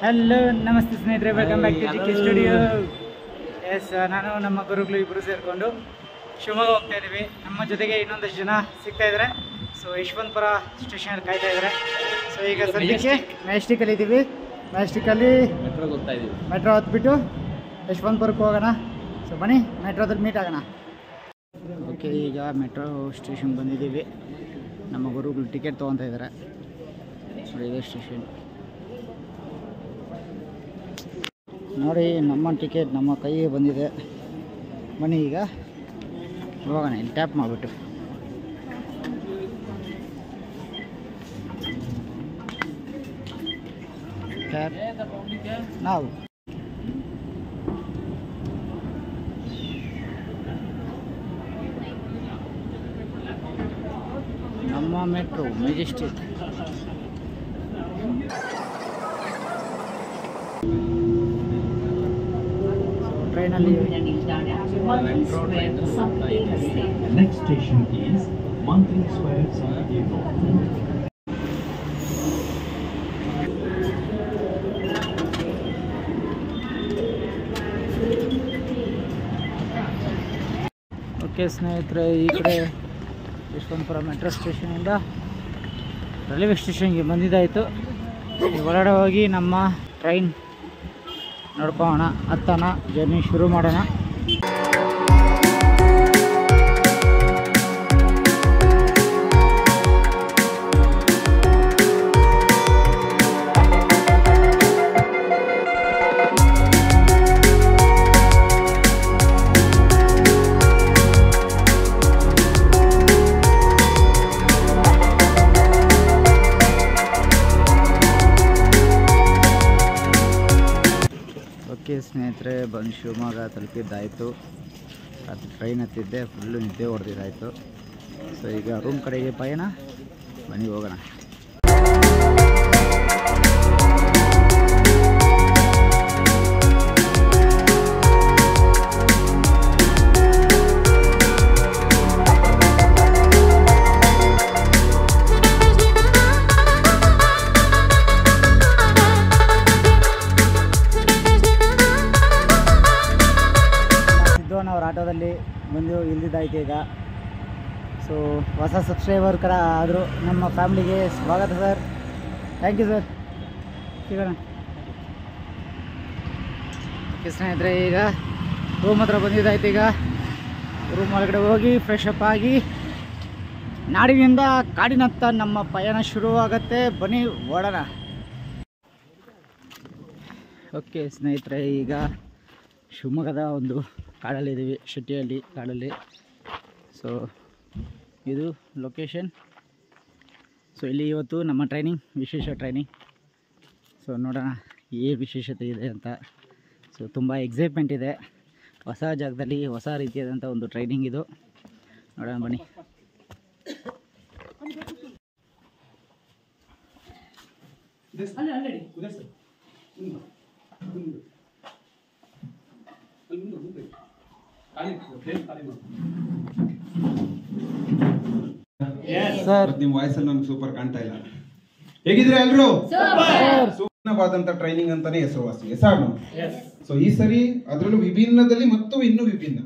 Hello ನಮಸ್ತೆ ಸ್ನೇಹಿತರೆ, welcome back to GK studio. Yes, ನಾನು ನಮ್ಮ ಗುರುಗಳು ಇಬ್ಬರು ಸೇರಿಕೊಂಡು ಶಿವಮೊಗ್ಗ ಹೋಗ್ತಾ ಇದ್ದೀವಿ. ನಮ್ಮ ಜೊತೆಗೆ ಇನ್ನೊಂದಷ್ಟು ಜನ ಸಿಗ್ತಾ ಇದ್ದಾರೆ. ಸೊ ಯಶವಂತಪುರ ಸ್ಟೇಷನಲ್ಲಿ ಕಾಯ್ತಾ ಇದ್ದಾರೆ. ಸೊ ಈಗ ಸದ್ಯಕ್ಕೆ ಮೆಜೆಸ್ಟಿಕಲ್ಲಿ ಇದ್ದೀವಿ. ಮೆಜೆಸ್ಟಿಕಲ್ಲಿ ಮೆಟ್ರೋ ಹತ್ಬಿಟ್ಟು ಯಶವಂತಪುರಕ್ಕೆ ಹೋಗೋಣ. ಸೊ ಬನ್ನಿ, ಮೆಟ್ರೋದಲ್ಲಿ ಮೀಟ್ ಆಗೋಣ. ಓಕೆ, ಈಗ ಮೆಟ್ರೋ ಸ್ಟೇಷನ್ಗೆ ಬಂದಿದ್ದೀವಿ. ನಮ್ಮ ಗುರುಗಳು ಟಿಕೆಟ್ ತೊಗೊತಾ ಇದ್ದಾರೆ. ರೈಲ್ವೆ ಸ್ಟೇಷನ್ ನೋಡಿ, ನಮ್ಮ ಟಿಕೆಟ್ ನಮ್ಮ ಕೈಗೆ ಬಂದಿದೆ. ಬನ್ನಿ ಈಗ ಹೋಗೋಣ. ಇಲ್ಲಿ ಟ್ಯಾಪ್ ಮಾಡಿಬಿಟ್ಟು ಟ್ಯಾಪ್ ನಾವು ನಮ್ಮ ಮೆಟ್ರೋ ಮೆಜೆಸ್ಟಿಕ್. ಟ್ರೈನಲ್ಲಿ next station is Mantri square Sangeetha. Okay ಸ್ನೇಹಿತರೆ, ಈ ಕಡೆ ಯಶವಂತಪುರ ಮೆಟ್ರೋ ಸ್ಟೇಷನಿಂದ ರೈಲ್ವೆ ಸ್ಟೇಷನ್ಗೆ ಬಂದಿದ್ದಾಯಿತು. ಈಗ ಹೊರಗಡೆ ಹೋಗಿ ನಮ್ಮ ಟ್ರೈನ್ ನೋಡ್ಕೊಳ್ಳೋಣ, ಹತ್ತೋಣ, ಜರ್ನಿ ಶುರು ಮಾಡೋಣ. ಸ್ನೇಹಿತರೆ, ಬಂದು ಶಿವಮೊಗ್ಗ ತಲುಪಿದ್ದಾಯಿತು. ಅದು ಟ್ರೈನ್ ಹತ್ತಿದ್ದೆ, ಫುಲ್ಲು ನಿದ್ದೆ ಹೊಡೆದಿದ್ದಾಯಿತು. ಸೊ ಈಗ ರೂಮ್ ಕಡೆಗೆ ಪಯಣ. ಬನ್ನಿ ಹೋಗೋಣ. ಅವ್ರ ಆಟೋದಲ್ಲಿ ಬಂದು ಇಲ್ದಿದ್ದಾಯ್ತು ಈಗ. ಸೊ ಹೊಸ ಸಬ್ಸ್ಕ್ರೈಬರ್ ಕರ ಆದರೂ ನಮ್ಮ ಫ್ಯಾಮಿಲಿಗೆ ಸ್ವಾಗತ ಸರ್. Thank you sir. ಸಿಗೋಣ. ಓಕೆ ಸ್ನೇಹಿತರೆ, ಈಗ ರೂಮ್ ಹತ್ರ ಬಂದಿದ್ದಾಯ್ತು. ಈಗ ರೂಮ್ ಒಳಗಡೆ ಹೋಗಿ ಫ್ರೆಶ್ ಅಪ್ ಆಗಿ ನಾಡಿನಿಂದ ಕಾಡಿನತ್ತ ನಮ್ಮ ಪಯಣ ಶುರುವಾಗತ್ತೆ. ಬನ್ನಿ ಓಡೋಣ. ಓಕೆ ಸ್ನೇಹಿತರೆ, ಈಗ ಶಿವಮೊಗ್ಗದ ಒಂದು ಕಾಡಲ್ಲಿದ್ದೀವಿ, ಶೆಟ್ಟಿಹಳ್ಳಿ ಕಾಡಲ್ಲಿ. ಸೊ ಇದು ಲೊಕೇಶನ್. ಸೊ ಇಲ್ಲಿ ಇವತ್ತು ನಮ್ಮ ಟ್ರೈನಿಂಗ್, ವಿಶೇಷ ಟ್ರೈನಿಂಗ್. ಸೊ ನೋಡೋಣ ಏನು ವಿಶೇಷತೆ ಇದೆ ಅಂತ. ಸೊ ತುಂಬ ಎಕ್ಸೈಟ್ಮೆಂಟ್ ಇದೆ. ಹೊಸ ಜಾಗದಲ್ಲಿ ಹೊಸ ರೀತಿಯಾದಂಥ ಒಂದು ಟ್ರೈನಿಂಗ್ ಇದು. ನೋಡೋಣ ಬನ್ನಿ. ಸರ್, ನಿಮ್ಮ ವಾಯ್ಸಲ್ಲಿ ನಮ್ಗೆ ಸೂಪರ್ ಕಾಣ್ತಾ ಇಲ್ಲ. ಹೇಗಿದ್ರೆ ಎಲ್ರು? ಸೂಕ್ಷ್ಮವಾದಂತ ಟ್ರೈನಿಂಗ್ ಅಂತಾನೆ ಹೆಸರುವಾಸಿ. ಸೊ ಈ ಸರಿ ಅದರಲ್ಲೂ ವಿಭಿನ್ನದಲ್ಲಿ ಮತ್ತು ಇನ್ನೂ ವಿಭಿನ್ನ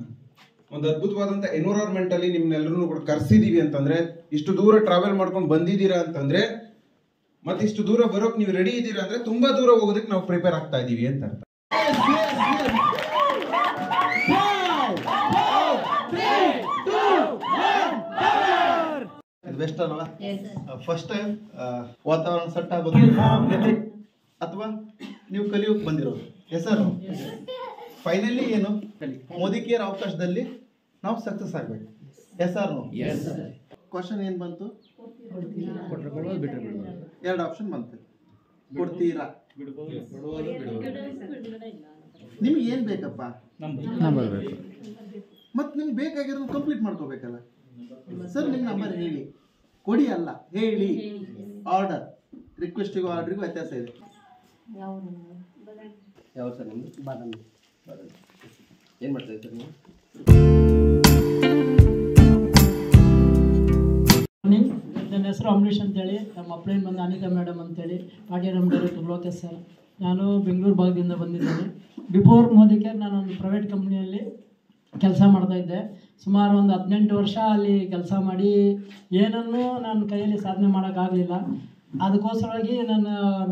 ಒಂದು ಅದ್ಭುತವಾದಂತ ಎನ್ವಿರಾನ್ಮೆಂಟ್ ಅಲ್ಲಿ ನಿಮ್ನೆಲ್ಲರೂ ಕೂಡ ಕರ್ಸಿದೀವಿ ಅಂತಂದ್ರೆ, ಇಷ್ಟು ದೂರ ಟ್ರಾವೆಲ್ ಮಾಡ್ಕೊಂಡು ಬಂದಿದ್ದೀರಾ ಅಂತಂದ್ರೆ, ಮತ್ತೆ ಇಷ್ಟು ದೂರ ಬರೋಕ್ ನೀವು ರೆಡಿ ಇದ್ದೀರಾ ಅಂದ್ರೆ ತುಂಬಾ ದೂರ ಹೋಗೋದಕ್ಕೆ ನಾವು ಪ್ರಿಪೇರ್ ಆಗ್ತಾ ಇದೀವಿ ಅಂತ ಅರ್ಥ. ಬೆಸ್ಟ್ ಅಲ್ವಾ? ಫಸ್ಟ್ ಟೈಮ್ ವಾತಾವರಣ ಸೆಟ್ ಆಗೋದು ಅಥವಾ ನೀವು ಕಲಿಯೋಕೆ ಬಂದಿರೋದು ಹೆಸರು. ಫೈನಲಿ ಏನು, ಮೋದಿ ಕೇರ್ ಅವಕಾಶದಲ್ಲಿ ನಾವು ಸಕ್ಸಸ್ ಆಗ್ಬೇಕು. ಹೆಸರು ಕ್ವಶನ್ ಏನ್ ಬಂತು? ಎರಡು ಆಪ್ಷನ್ ಬಂತು. ಕೊಡ್ತೀರಾ? ನಿಮ್ಗೆ ಏನ್ ಬೇಕಪ್ಪ? ನಂಬರ್ ಬೇಕು. ಮತ್ತೆ ನಿಮ್ಗೆ ಬೇಕಾಗಿರೋದು ಕಂಪ್ಲೀಟ್ ಮಾಡ್ಕೋಬೇಕಲ್ಲ ಸರ್. ನಿಮ್ಮ ನಂಬರ್ ಹೇಳಿ, ಕೊಡಿ ಅಲ್ಲ ಹೇಳಿ. ಆರ್ಡರ್, ರಿಕ್ವೆಸ್ಟಿಗೂ ಆರ್ಡ್ರಿಗೂ ವ್ಯತ್ಯಾಸ ಇದೆ. ಯಾವ ಸರ್ ನಿಮ್ಮದು? ಬಾದಾಮಿ. ಏನು ಮಾಡ್ತಾ ಇದ್ದೀರಿ ನೀವು? ನನ್ನ ಹೆಸರು ಅಂಬರೀಶ್ ಅಂತೇಳಿ, ನಮ್ಮ ಅಪ್ಲೈನ್ ಬಂದು ಅನಿತಾ ಮೇಡಮ್ ಅಂತೇಳಿ, ಪಾಡ್ಯರಮ್ ಡೈರೆಕ್ಟರ್ ಲೋಕೇಶ್ ಸರ್. ನಾನು ಬೆಂಗಳೂರು ಭಾಗದಿಂದ ಬಂದಿದ್ದೇನೆ. ಬಿಫೋರ್ ಮೋದಿ ಕೇರ್ ನಾನೊಂದು ಪ್ರೈವೇಟ್ ಕಂಪ್ನಿಯಲ್ಲಿ ಕೆಲಸ ಮಾಡ್ತಾಯಿದ್ದೆ. ಸುಮಾರು ಒಂದು 18 ವರ್ಷ ಅಲ್ಲಿ ಕೆಲಸ ಮಾಡಿ ಏನನ್ನೂ ನನ್ನ ಕೈಯಲ್ಲಿ ಸಾಧನೆ ಮಾಡೋಕ್ಕಾಗಲಿಲ್ಲ. ಅದಕ್ಕೋಸ್ಕರವಾಗಿ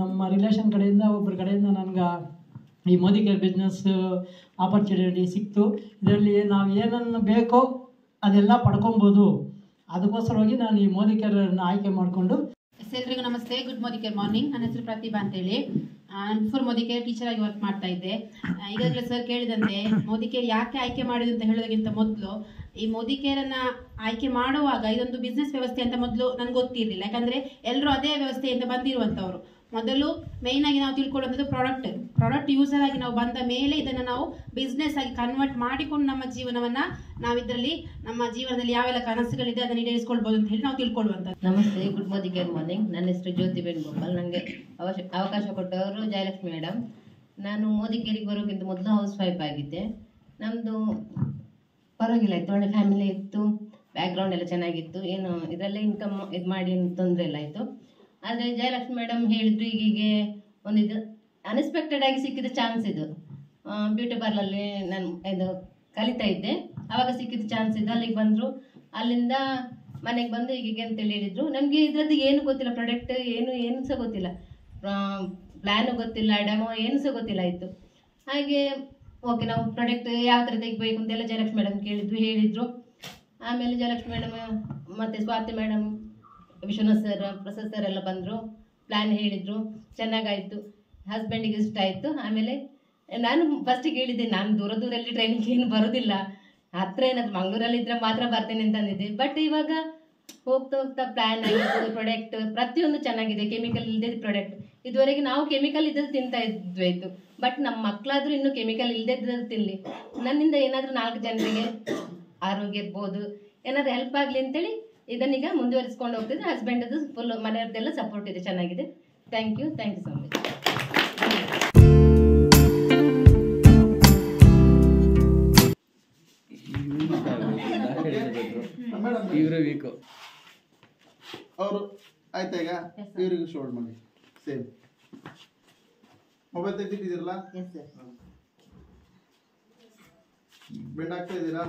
ನಮ್ಮ ರಿಲೇಷನ್ ಕಡೆಯಿಂದ ಒಬ್ಬರ ಕಡೆಯಿಂದ ನನಗೆ ಈ ಮೋದಿ ಕೇರ್ ಬಿಸ್ನೆಸ್ ಆಪರ್ಚುನಿಟಿ ಸಿಕ್ತು. ಇದರಲ್ಲಿ ನಾವು ಏನನ್ನು ಬೇಕೋ ಅದೆಲ್ಲ ಪಡ್ಕೊಬೋದು. ಅದಕ್ಕೋಸ್ಕರವಾಗಿ ನಾನು ಈ ಮೋದಿ ಕೇರನ್ನು ಆಯ್ಕೆ ಮಾಡಿಕೊಂಡು. ಎಲ್ರಿಗೂ ನಮಸ್ತೆ, ಗುಡ್ ಮೋದಿ ಕೇರ್ ಮಾರ್ನಿಂಗ್. ನನ್ನ ಹೆಸರು ಪ್ರತಿಭಾ ಅಂತೇಳಿ. ನಾನು ಬಿಫೋರ್ ಮೋದಿ ಕೇರ್ ಟೀಚರ್ ಆಗಿ ವರ್ಕ್ ಮಾಡ್ತಾ ಇದ್ದೆ. ಈಗಾಗಲೇ ಸರ್ ಕೇಳಿದಂತೆ ಮೋದಿ ಕೇರ್ ಯಾಕೆ ಆಯ್ಕೆ ಮಾಡಿದ್ರು ಅಂತ ಹೇಳೋದಕ್ಕಿಂತ ಮೊದಲು ಈ ಮೋದಿ ಕೇರನ್ನು ಆಯ್ಕೆ ಮಾಡುವಾಗ ಇದೊಂದು ಬಿಸ್ನೆಸ್ ವ್ಯವಸ್ಥೆ ಅಂತ ಮೊದಲು ನನಗೆ ಗೊತ್ತಿರಲಿಲ್ಲ. ಯಾಕಂದರೆ ಎಲ್ಲರೂ ಅದೇ ವ್ಯವಸ್ಥೆಯಿಂದ ಬಂದಿರುವಂಥವ್ರು. ಮೊದಲು ಮೇಯ್ನಾಗಿ ನಾವು ತಿಳ್ಕೊಳ್ಳೋದು ಪ್ರಾಡಕ್ಟ್ ಯೂಸರ್ ಆಗಿ ನಾವು ಬಂದ ಮೇಲೆ ಇದನ್ನು ನಾವು ಬಿಸ್ನೆಸ್ ಆಗಿ ಕನ್ವರ್ಟ್ ಮಾಡಿಕೊಂಡು ನಮ್ಮ ಜೀವನವನ್ನು ನಾವು ಇದರಲ್ಲಿ ನಮ್ಮ ಜೀವನದಲ್ಲಿ ಯಾವೆಲ್ಲ ಕನಸುಗಳಿದೆ ಅದನ್ನು ಈಡೇರಿಸ್ಕೊಳ್ಬೋದು ಅಂತ ಹೇಳಿ ನಾವು ತಿಳ್ಕೊಳ್ಳುವಂಥದ್ದು. ನಮಸ್ತೆ, ಗುಡ್ ಮಾರ್ನಿಂಗ್ ಕೇರ್ ಮಾರ್ನಿಂಗ್. ನನ್ನ ಹೆಸರು ಜ್ಯೋತಿ ವೇಣುಗೋಪಾಲ್. ನನಗೆ ಅವಕಾಶ ಕೊಟ್ಟವರು ಜಯಲಕ್ಷ್ಮಿ ಮೇಡಮ್. ನಾನು ಮೋದಿ ಕೇರಿಗೆ ಬರೋಕ್ಕಿಂತ ಮೊದಲು ಹೌಸ್ ವೈಫ್ ಆಗಿದ್ದೆ. ನಮ್ಮದು ಪರವಾಗಿಲ್ಲ ಇತ್ತು, ಒಳ್ಳೆ ಫ್ಯಾಮಿಲಿ ಇತ್ತು, ಬ್ಯಾಕ್ಗ್ರೌಂಡ್ ಎಲ್ಲ ಚೆನ್ನಾಗಿತ್ತು. ಏನು ಇದರಲ್ಲೇ ಇನ್ಕಮ್ ಇದು ಮಾಡಿ ಏನು ತೊಂದರೆ ಇಲ್ಲ ಆಯಿತು. ಆದರೆ ಜಯಲಕ್ಷ್ಮಿ ಮೇಡಮ್ ಹೇಳಿದ್ರು ಹೀಗೆ ಒಂದಿದು ಅನ್ಎಕ್ಸ್ಪೆಕ್ಟೆಡ್ ಆಗಿ ಸಿಕ್ಕಿದ ಚಾನ್ಸ್ ಇದು. ಬ್ಯೂಟಿ ಪಾರ್ಲಲ್ಲಿ ನಾನು ಇದು ಕಲಿತಾ ಇದ್ದೆ, ಆವಾಗ ಸಿಕ್ಕಿದ ಚಾನ್ಸ್ ಇದು. ಅಲ್ಲಿಗೆ ಬಂದರು, ಅಲ್ಲಿಂದ ಮನೆಗೆ ಬಂದು ಹೀಗೆ ಅಂತೇಳಿ ಹೇಳಿದರು. ನಮಗೆ ಇದರದ್ದು ಏನು ಗೊತ್ತಿಲ್ಲ, ಪ್ರಾಡಕ್ಟ್ ಏನು ಸಹ ಗೊತ್ತಿಲ್ಲ, ಪ್ಲ್ಯಾನು ಗೊತ್ತಿಲ್ಲ, ಡೆಮೋ ಏನು ಸಹ ಗೊತ್ತಿಲ್ಲ ಆಯಿತು. ಹಾಗೆ ಓಕೆ ನಾವು ಪ್ರಾಡಕ್ಟ್ ಯಾವ ಥರ ತೆಗಿಬೇಕು ಅಂತೆಲ್ಲ ಜಯಲಕ್ಷ್ಮಿ ಮೇಡಮ್ ಹೇಳಿದರು. ಆಮೇಲೆ ಜಯಲಕ್ಷ್ಮಿ ಮೇಡಮ್ ಮತ್ತು Swathi madam, Vishwanath sir, Prasad sir ಎಲ್ಲ ಬಂದರು, ಪ್ಲ್ಯಾನ್ ಹೇಳಿದರು, ಚೆನ್ನಾಗಾಯಿತು. ಹಸ್ಬೆಂಡಿಗೆ ಇಷ್ಟ ಆಯಿತು. ಆಮೇಲೆ ನಾನು ಫಸ್ಟಿಗೆ ಹೇಳಿದ್ದೆ ನಾನು ದೂರಲ್ಲಿ ಟ್ರೈನಿಂಗ್ ಏನು ಬರೋದಿಲ್ಲ, ಹತ್ತಿರ ಏನಾದ್ರು ಮಂಗಳೂರಲ್ಲಿದ್ದರೆ ಮಾತ್ರ ಬರ್ತೇನೆ ಅಂತ ಅಂದಿದ್ದೆ. ಬಟ್ ಇವಾಗ ಹೋಗ್ತಾ ಹೋಗ್ತಾ ಪ್ಲ್ಯಾನ್ ಆಗಿರ್ಬೋದು, ಪ್ರಾಡಕ್ಟ್ ಪ್ರತಿಯೊಂದು ಚೆನ್ನಾಗಿದೆ, ಕೆಮಿಕಲ್ ಇಲ್ಲದೆ ಪ್ರಾಡಕ್ಟ್. ಇದುವರೆಗೆ ನಾವು ಕೆಮಿಕಲ್ ಇದ್ದದ್ದು ತಿಂತಾ ಇದ್ವಾಯಿತು, ಬಟ್ ನಮ್ಮ ಮಕ್ಕಳಾದರೂ ಇನ್ನೂ ಕೆಮಿಕಲ್ ಇಲ್ಲದೆ ಇದ್ದದ್ದು ತಿನ್ನಲಿ, ನನ್ನಿಂದ ಏನಾದರೂ 4 ಜನರಿಗೆ ಆರೋಗ್ಯ ಇರ್ಬೋದು, ಏನಾದರೂ ಹೆಲ್ಪ್ ಆಗಲಿ ಅಂತೇಳಿ ಇದನ್ನೀಗ ಮುಂದುವರಿಸ್ಕೊಂಡು ಹೋಗ್ತಿದ್ದೆ. ಹಸ್ಬೆಂಡದು ಫುಲ್ ಮನೆಯವ್ರದ್ದೆಲ್ಲ ಸಪೋರ್ಟ್ ಇದೆ, ಚೆನ್ನಾಗಿದೆ. Thank you so much. ಅವರು ಆಯ್ತಾ? ಈಗ ಇವರಿಗೂ ಶೋಲ್ಡ್ ಮಾಡಿ ಸೇಮ್ ಮೊಬೈಲ್ ತೆಗೆದಿದ್ದೀರಲ್ಲ, ಬೆಂಡ್ ಆಗ್ತಾ ಇದ್ದೀರಾ?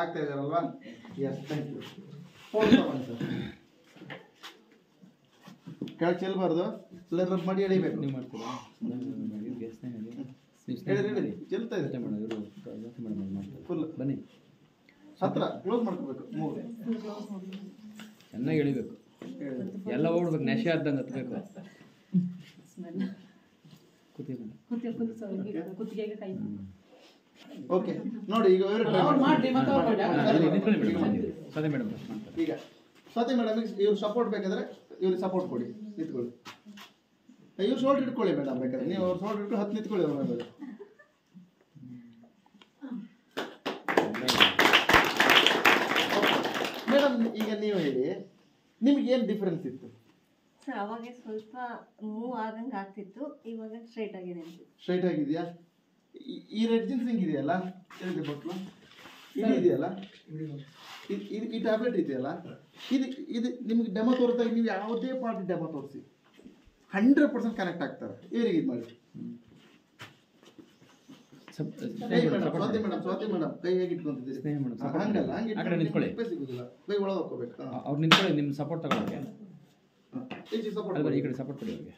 ಆಗ್ತಾ ಇದ್ದಾರಲ್ವಾ? Yes, thank you. ಫೋನ್ ತಗೊಂಡು ಸರ್ ಕೆಳಗೆ ಚೆಲ್ಲಬಾರ್ದು, ಎಲ್ಲ ರಬ್ ಮಾಡಿ ಎಳಿಬೇಕು. ನೀವು ಮಾಡ್ತೀರಾ? ಹೇಳಿ ಚೆಲ್ತಾ ಇದೆ ಫುಲ್. ಬನ್ನಿ ಹತ್ರ ಕ್ಲೋಸ್ ಮಾಡ್ಕೋಬೇಕು, ಮೂರು ಚೆನ್ನಾಗಿ ಎಳಿಬೇಕು, ಎಲ್ಲ ಓಡ್ಬೇಕು, ನೆಶೆ ಆದಂಗೆ ಹತ್ಬೇಕು. ಓಕೆ ನೋಡಿ, ಈಗ ಈಗ ಸ್ವಾತಿ ಮೇಡಮ್ ಇವ್ರು ಸಪೋರ್ಟ್ ಬೇಕಾದ್ರೆ ಇವ್ರಿಗೆ ಸಪೋರ್ಟ್ ಕೊಡಿ, ನಿಂತ್ಕೊಳ್ಳಿ. ಇವ್ರು ಶೋಲ್ಡರ್ ಇಟ್ಕೊಳ್ಳಿ ಮೇಡಮ್, ಬೇಕಾದ್ರೆ ನೀವು ಅವ್ರು ಶೋಲ್ಡರ್ ಇಟ್ಕೊಂಡು 10 ನಿಂತ್ಕೊಳ್ಳಿ ಅವ್ರ ಮೇಲೆ. ಮೇಡಮ್ ಈಗ ನೀವು ಹೇಳಿ, ನಿಮ್ಗೆ ಏನು ಡಿಫ್ರೆನ್ಸ್ ಇತ್ತು? ಸರ್ ಅವಾಗ ಸ್ವಲ್ಪ ಮೂವ್ ಆದಂಗೆ ಆಗ್ತಿತ್ತು, ಇವಾಗ ಸ್ಟ್ರೈಟ್ ಆಗಿದೆ. ಸ್ಟ್ರೈಟ್ ಆಗಿದೆಯಾ? ಈ ರೆಡ್ ಜೀನ್ಸ್ ಹಿಂಗಿದೆಯಲ್ಲ, ಹೇಳಿದೆ ಬಟ್ಲು ಇದು ಇದೆಯಲ್ಲ, ಈ ಟ್ಯಾಬ್ಲೆಟ್ ಇದೆಯಲ್ಲ, ಇದು ನಿಮ್ಗೆ ಡೆಮೋ ತೋರಿಸಿದಾಗ ನೀವು ಯಾವುದೇ ಪಾರ್ಟಿ ಡೆಮೋ ತೋರಿಸಿ 100% ಕನೆಕ್ಟ್ ಆಗ್ತಾರೆ. ಇವರಿಗೆ ಇದು ಮಾಡಿ. ಸ್ವಾತಿ ಮೇಡಮ್ ಕೈ ಹೇಗೆ ಇಟ್ಕೊಂತಿದ್ದೀರಿ? ಹಂಗಲ್ಲ, ಹಂಗೆ ಸಿಗುದಿಲ್ಲ, ಕೈ ಒಳಗೆ ಹಾಕೋಬೇಕು. ಅವ್ರು ನಿಂತ್ಕೊಳ್ಳಿ, ನಿಮ್ಮ ಸಪೋರ್ಟ್ ತಗೊಳ್ಳೋಕೆ. ಸಪೋರ್ಟ್ ಈ ಕಡೆ ಸಪೋರ್ಟ್ ಕೊಡಿ ಅವ್ರಿಗೆ.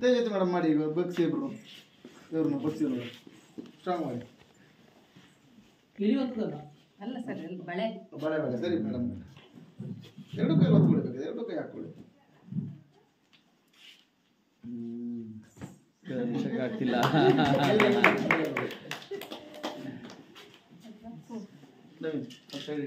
ತೇಜಸ್ವಿ ಮೇಡಮ್ ಮಾಡಿ, ಈಗ ಬಗ್ಸಿ ಇಬ್ರು ಇವ್ರನ್ನ ಬಗ್ಸಿ ಸ್ಟ್ರಾಂಗ್ ಮಾಡಿ. ಅಲ್ಲ ಸರ್, ಬಳೆ ಬಳೆ ಸರಿ ಮೇಡಮ್. 2 ಕೈ ಒತ್ಕೊಳ್ಬೇಕು, 2 ಕೈ ಹಾಕೊಳ್ಳಿ. ಆಗ್ತಿಲ್ಲ. ಸರಿ